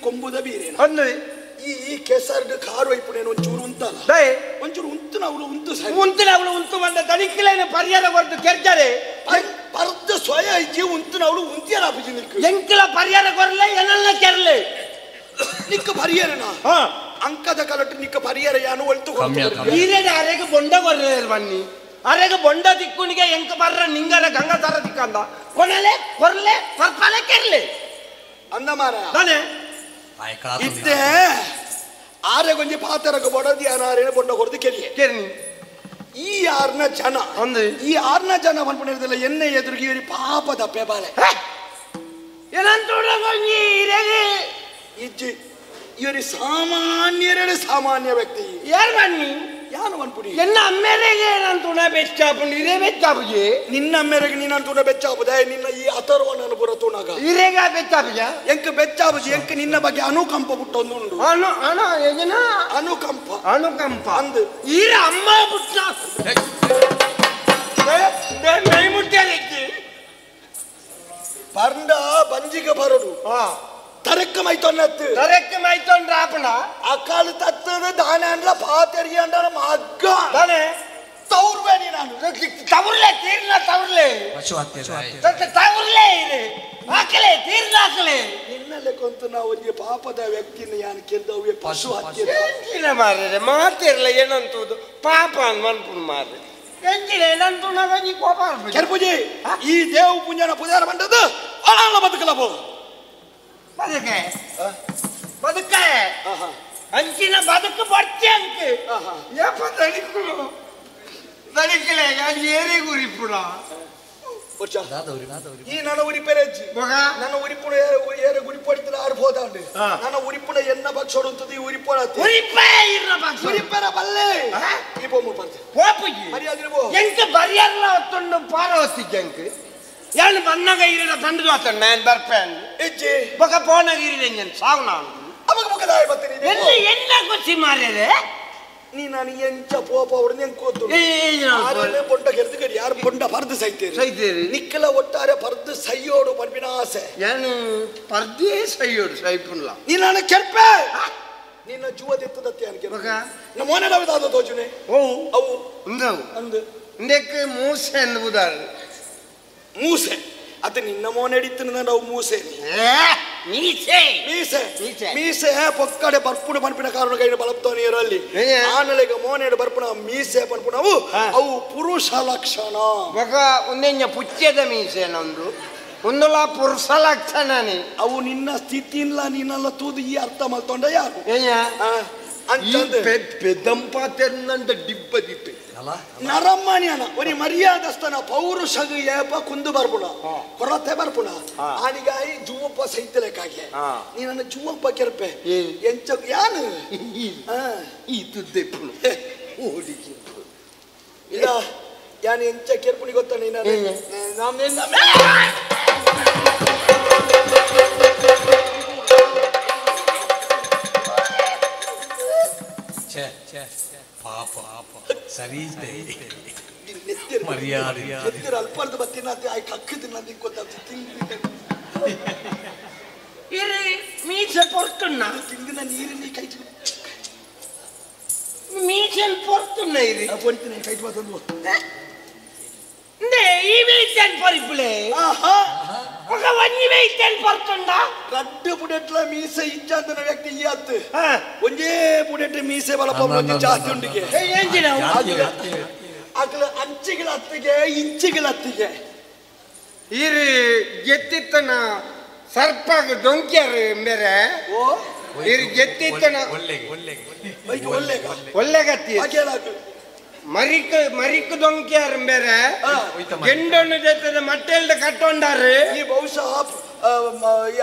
ಕೊಂಬುದ ಬೀರೆ ಈ ಕೆಸರ್ದು ಕಾರು ಐಪುಣೇನು ಒಂಚೂರು ಉಂಟಲ್ಲ ಒಂಚೂರು ಉಂತು ನಾವು ಉಂತು ಬಂದ ತನಿಖಿಲೇನ ಪರಿಹಾರ ಬರ್ದು ಕೆರ್ತಾರೆ ಪರ್ದು ಸ್ವಯ ಇಜ್ಜಿ ಉಂತು ನಾವು ಉಂತಿಯಲ್ಲ ಅಭಿಜಿ ಎಂಕಲ ಪರಿಹಾರ ಕೊರಲೆ ಏನಲ್ಲ ಕೆರ್ಲೆ ನಿಕ್ಕ ಪರಿಹಾರನ ಅಂಕದ ಕಲಟ್ಟು ನಿಕ್ಕ ಪರಿಹಾರ ಯಾನು ಒಳ್ತು ಈರೇದ ಅರೆಗೆ ಬೊಂಡ ಕೊರ್ರೆ ಬನ್ನಿ ಅರೆಗೆ ಬೊಂಡ ದಿಕ್ಕುನಿಗೆ ಎಂಕ ಬರ್ರ ನಿಂಗರ ಗಂಗಾಧರ ದಿಕ್ಕಂದ ಕೊನೆಲೆ ಕೊರ್ಲೆ ಪರ್ಪಲೆ ಕೆರ್ಲೆ ಅಂದ ಮಾರ ತಾನೆ ಇದ್ದೆ ಆರೆ ಕೊಂಚ ಪಾತರಕ್ಕೆ ಬಡದಿ ಆರೇನು ಬೊಂಡ ಕೊರದು ಕೆರಿಯೆ ಈ ಆರ್ನ ಜನ ಬಂದ್ಬಿಟ್ಟಿರಲಿಲ್ಲ ಎಣ್ಣೆ ಎದುರಿಗೆ ಇವ್ರಿ ಪಾಪದ ಪೆಬಾಲೆ ಏನಂತ ಇಜ್ಜಿ ಇವ್ರಿ ಸಾಮಾನ್ಯ ವ್ಯಕ್ತಿ ಯಾರು ಬನ್ನಿ ಯಾನು ಅನ್ಪುಡಿ ಎನ್ನ ಅಮ್ಮೆರೆಗೆ ಏನಂತುಣ ಬೆಚ್ಚಾಪುಂಡು ಇರೇ ಬೆಚ್ಚಾಪುಜಿ ನಿನ್ನ ಅಮ್ಮೆರೆಗೆ ನೀನಂತುಣ ಬೆಚ್ಚಾಪುದೆ ನಿನ್ನ ಈ ಅಥರ್ವನನ್ನು ಪುರ ತುಣಗ ಇರೇಗ ಬೆಚ್ಚಾಪುಜ ಎಂಕ ಬೆಚ್ಚಾಪುಜಿ ಎಂಕ ನಿನ್ನ ಬಗ್ಗೆ ಅನುಕಂಪ ಬಿಟ್ಟೊಂದುಂಡು ಅನುಕಂಪ ಅಂದು ಈರ ಅಮ್ಮ ಬಿಟ್ಟ ಮೈ ಮುಟ್ಟಿ ಪಂಡ ಬಂಜಿಗ ಬರಡು ತರಕ್ಕ ಮೈತೊಂಡ್ರ ಆಪಣ ಅಕಾಲ ತತ್ತದ ದಾನ ಅಂದ್ರ ಪಾತೆರಿಗೆ ಅಂದ್ರ ಮಗ್ಗ ತಾನೆ ತೌರ್ವೇನಿ ನಾನು ತವರ್ಲೆ ತೀರ್ನ ತವರ್ಲೆ ತವರ್ಲೆ ಇದೆ ಹಾಕಲೆ ತೀರ್ನ ಹಾಕಲೆ ನಿನ್ನಲೆ ಕೊಂತು ನಾವು ಅವರಿಗೆ ಪಾಪದ ವ್ಯಕ್ತಿನ ಯಾನ್ ಕೆಲ್ದವ್ಯ ಪಶು ಹತ್ಯೆ ಮಾರ್ರೆ ಮಾತಿರ್ಲ ಏನಂತುದು ಪಾಪ ಅನ್ಪುನ್ ಮಾರ್ರೆ ಎಂಜಿಲೆ ಏನಂತು ನಾವೀ ಕೋಪ ಕೆರ್ಪುಜಿ ಈ ದೇವ್ ಪುಂಜನ ಪೂಜಾರ ಬಂದದ್ದು ಅಳಾಳ ಬದುಕಲಬೋ ಬದುಕ ಅಂಚಿನ ಬದುಕು ಬರ್ತಿ ಅಂಕ ದಡಿಕಲೆ ಏರಿ ಗುರಿಪುಡ ಈ ನನ್ನ ಉರಿಪೇರೆ ನನ್ನ ಉರಿಪುಣ ಏರೆ ಗುರಿಪಡಿದ್ರೆ ಆಡ್ಬೋದ ನನ್ನ ಉರಿಪುಣ ಎನ್ನ ಭಕ್ಷೋಡು ಅಂತದ್ದು ಉರಿಪೇರ ಬಲ್ಲೆ ಈ ಬೊಮ್ಮ ಎಂಕ ಬರಿಯಲ್ಲ ಹೊತ್ತೊಂಡು ಪಾರ ಹೊತ್ತಿದ್ದೆ ಅಂಕ ಯಾರು ಬನ್ನಾಗ ಇರಿನ ತಂಡದು ಆತಣ್ಣ ನಾನು ಬರ್ಪೇನ್ ಇಜ್ಜಿ ಬೊಕ ಪೋನಾಗ ಇರಿನ ಸಾವು ನಾನು ಅವಾಗ ಬೊಕದಾಯ ಬರ್ತೀನಿ ಎನ್ನ ಗೊತ್ತಿ ಮಾರ್ರೆ ನೀ ನಾನು ಎಂಚ ಪೋಪ ಹೊಡೆದು ಹೆಂಗೆ ಕೂತು ಆರನೇ ಬೊಂಡ ಗೆಲ್ದು ಕಡಿ ಯಾರು ಬೊಂಡ ಪರ್ದು ಸೈತೇರಿ ನಿಕ್ಕಲ ಒಟ್ಟಾರೆ ಪರ್ದು ಸೈಯೋಡು ಪರ್ಪಿನ ಆಸೆ ಏನು ಪರ್ದೇ ಸೈಯೋಡು ಸೈಪುನ್ಲ ನೀ ನಾನು ಕೆರ್ಪೆ ನಿನ್ನ ಜುವದೆತ್ತದತ್ತೆ ಅನ್ಕೆ ನಮ್ಮ ಮನೆ ನಾವಿದಾದ ತೋಚುನೆ ಅವು ಅಂದು ಇಂದಕ್ಕೆ ಮೂಸೆ ಎನ್ನುವುದಾರ ಮೂಸೆ ಅದು ನಿನ್ನ ಮೋನೆ ಹಿಡಿತನ ನಾವು ಮೂಸೆ ಮೀಸೆ ಪೊಕ್ಕಡೆ ಬರ್ಪುಣ ಪನ್ಪಿನ ಕಾರಣ ಕೈ ಬಲಪ್ತವನಿ ಇರಲ್ಲಿ ಆನಲೆಗ ಮೋನೆಡು ಬರ್ಪುಣ ಮೀಸೆ ಪನ್ಪುಣವು ಅವು ಪುರುಷ ಲಕ್ಷಣ ಮಗ ಒಂದೆಂಜ ಪುಚ್ಚದ ಮೀಸೆ ನಂದು ಒಂದಲ್ಲ ಪುರುಷ ಲಕ್ಷಣನೇ ಅವು ನಿನ್ನ ಸ್ಥಿತಿ ಇಲ್ಲ ನೀನೆಲ್ಲ ತೂದು ಈ ಅರ್ಥ ಮಲ್ತೊಂಡ ಯಾರು ಪೆದಂಪ ತೆನ್ನಂತ ಡಿಬ್ಬ ದಿಪ್ಪೆ ನರಮ್ಮಣ್ಯನ ಒರಿ ಮರ್ಯಾದಸ್ತನ ಪೌರುಷಗ ಏಪ ಕುಂದು ಬರ್ಪುಣ ಕೊರತೆ ಬರ್ಪುಣ ಆನಿಗಾಯಿ ಜುವಪ್ಪ ಸೈತಲೆಕ್ಕಾಗಿ ನೀ ನನ್ನ ಜುವಪ್ಪ ಕೆರ್ಪೆ ಎಂಚ ಯಾನು ಈ ತುದ್ದೆಪ್ಪುಣ ಓಡಿ ಇಲ್ಲ ಯಾನು ಎಂಚ ಕೆರ್ಪುಣಿ ಗೊತ್ತ ನೀನ ಪಾಪ ಸರಿ ಮರ್ಯಾದೆ ಅಲ್ಪಾರ್ಧ ಬತ್ತಿನ ಕಕ್ಕದಿನ ಮೀಸೆ ಪೊರ್ತುಣ್ಣ ತಿಂದಿನ ನೀರಿನ ಕೈ ಮೀಸೆಲ್ ಪೊರ್ತುಣ್ಣ ಇರಿ ಪೊಂಟಿನ ಕೈ ಬಂದು ಈ ವೇತನ್ ಪರಿಪುಲೆ ఒక వన్ని వేయితేన్ పర్తుండా రడ్డు పుడెట్ల మీసే ఇచ్చాందన వ్యక్తి ఇయాత్ ಒಂಜೇ పుడెట్ మీసే ಬಲಪ ಒಂಜಿ ಜಾಸ್ತಿ ಉಂಡಿಗೆ ಏಂಜಿನ ಅಕಲ ಅಂಚಿಗಳ ಹತ್ತಿಗೆ ಇಂಚಿಗಳ ಹತ್ತಿಗೆ ಇರಿ ಗೆತ್ತಿತ್ತನ ಸರ್ಪಾಗ ಡೊಂಕ್ಯಾರ ಮೇರೆ ಓ ಇರಿ ಗೆತ್ತಿತ್ತನ ಒಳ್ಳೆಗತ್ತಿ ಮರಿಕ್ ದೊಂಕ್ಯಾರ ಬೇರೆ ಗೆಂಡೊಂದು ಜೊತೆ ಮಟ್ಟೆಲ್ದ ಕಟ್ಟೊಂಡಾರೆ ಈ ಬಹುಶಃ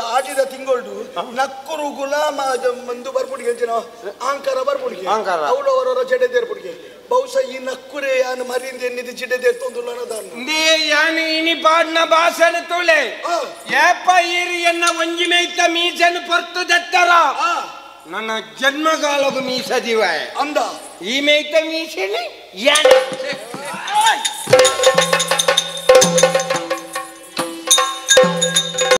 ಆಟಿದ ತಿಂಗಳು ನಕ್ಕರು ಗುಲಾಮ ಮಂದು ಬರ್ಪುಡಿಗೆ ಅಂಚಿನ ಆಂಕಾರ ಬರ್ಪುಡಿಗೆ ಅವಳವರ ಜಡೆ ದೇರ್ಪುಡಿಗೆ ಬಹುಶಃ ಈ ನಕ್ಕುರೆ ಯಾನು ಮರಿಂದ ಎನ್ನಿದ್ದು ಜಿಡ್ಡೆ ತೊಂದುಲ್ಲನದಾನು ನೇ ಯಾನು ಇನಿ ಪಾಡ್ನ ಭಾಷಣ ತುಳೆ ಏಪ ಈರಿ ಎನ್ನ ಒಂಜಿ ಮೇಯ್ತ ಮೀಸನು ಪೊರ್ತು ದೆತ್ತರ ನನ್ನ ಜನ್ಮಗಾಲಗು ಮೀಸದಿವ ಅಂದ ಈ ಮೇಯ್ತ ಮೀಸೆನೆ ಯಾನೆ